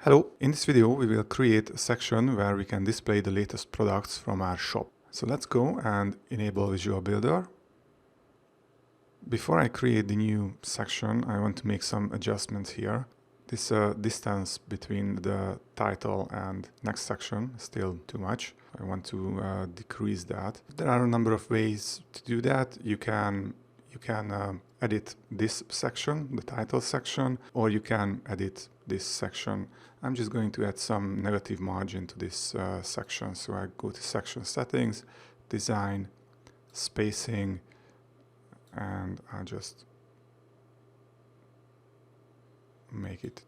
Hello, in this video we will create a section where we can display the latest products from our shop. So let's go and enable Visual Builder. Before I create the new section, I want to make some adjustments here. This distance between the title and next section is still too much. I want to decrease that. There are a number of ways to do that. You can edit this section, the title section, or you can edit this section. I'm just going to add some negative margin to this section. So I go to section settings, design, spacing, and I'll just make it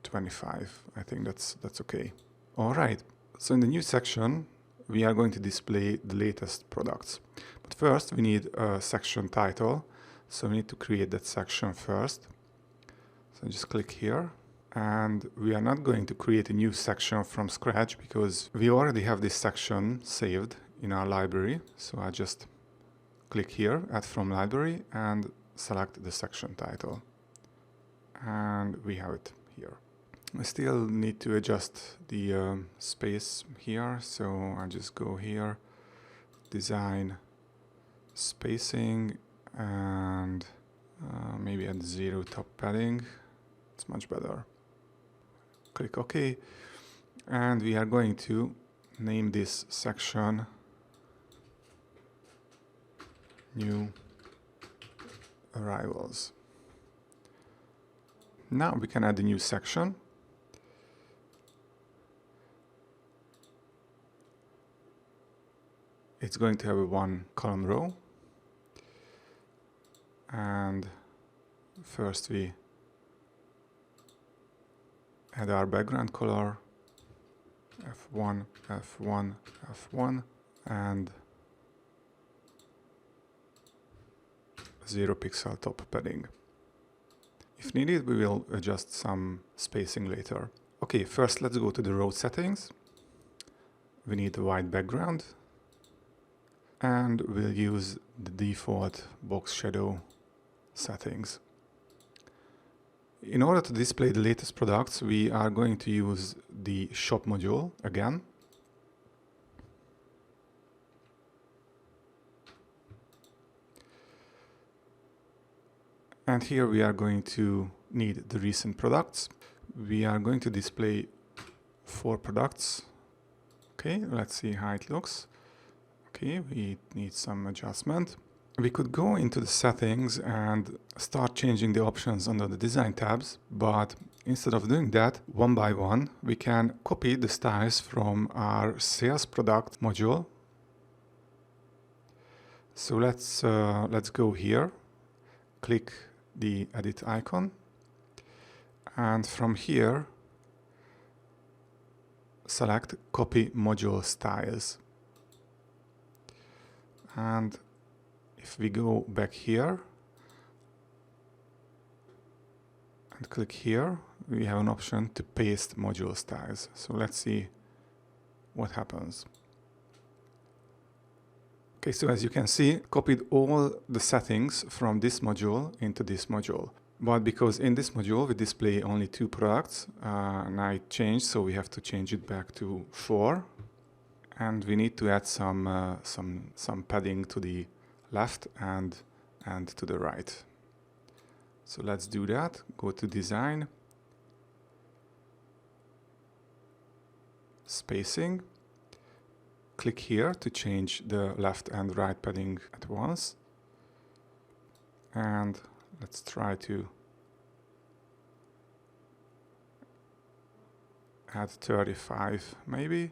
25. I think that's okay. All right. So in the new section, we are going to display the latest products. But first, we need a section title. So we need to create that section first. So just click here. And we are not going to create a new section from scratch because we already have this section saved in our library. So I just click here, add from library, and select the section title. And we have it here. I still need to adjust the space here. So I just go here, design, spacing, and maybe add 0 top padding. It's much better. Click OK, and we are going to name this section New Arrivals. Now we can add a new section. It's going to have a 1 column row, and first we add our background color, F1, F1, F1, and 0 pixel top padding. If needed, we will adjust some spacing later. Okay, first let's go to the row settings. We need a white background, and we'll use the default box shadow settings. In order to display the latest products, we are going to use the shop module again. And here we are going to need the recent products. We are going to display 4 products. Okay, let's see how it looks. Okay, we need some adjustment. We could go into the settings and start changing the options under the design tabs, but instead of doing that one by one, we can copy the styles from our sales product module. So let's go here, click the edit icon, and from here select copy module styles. And if we go back here and click here, we have an option to paste module styles. So let's see what happens. Okay, so as you can see, copied all the settings from this module into this module. But because in this module we display only 2 products, now it changed, so we have to change it back to 4. And we need to add some padding to the left and to the right. So let's do that. Go to design, spacing, click here to change the left and right padding at once, and let's try to add 35 maybe,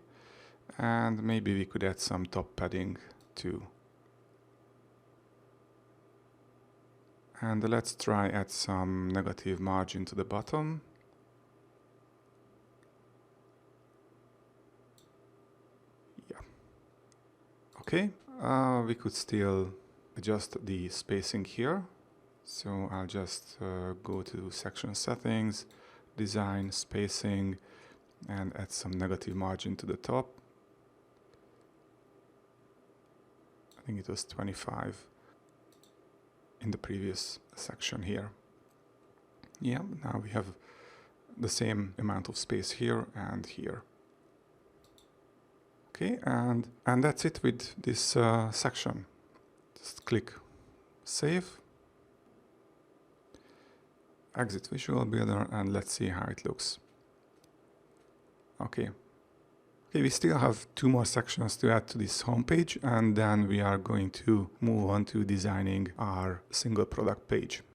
and maybe we could add some top padding too. And let's try add some negative margin to the bottom. Yeah. Okay, we could still adjust the spacing here. So I'll just go to section settings, design, spacing, and add some negative margin to the top. I think it was 25. In the previous section here. Yeah, now we have the same amount of space here and here. Okay, and that's it with this section. Just click Save, exit Visual Builder, and let's see how it looks. Okay, we still have 2 more sections to add to this homepage, and then we are going to move on to designing our single product page.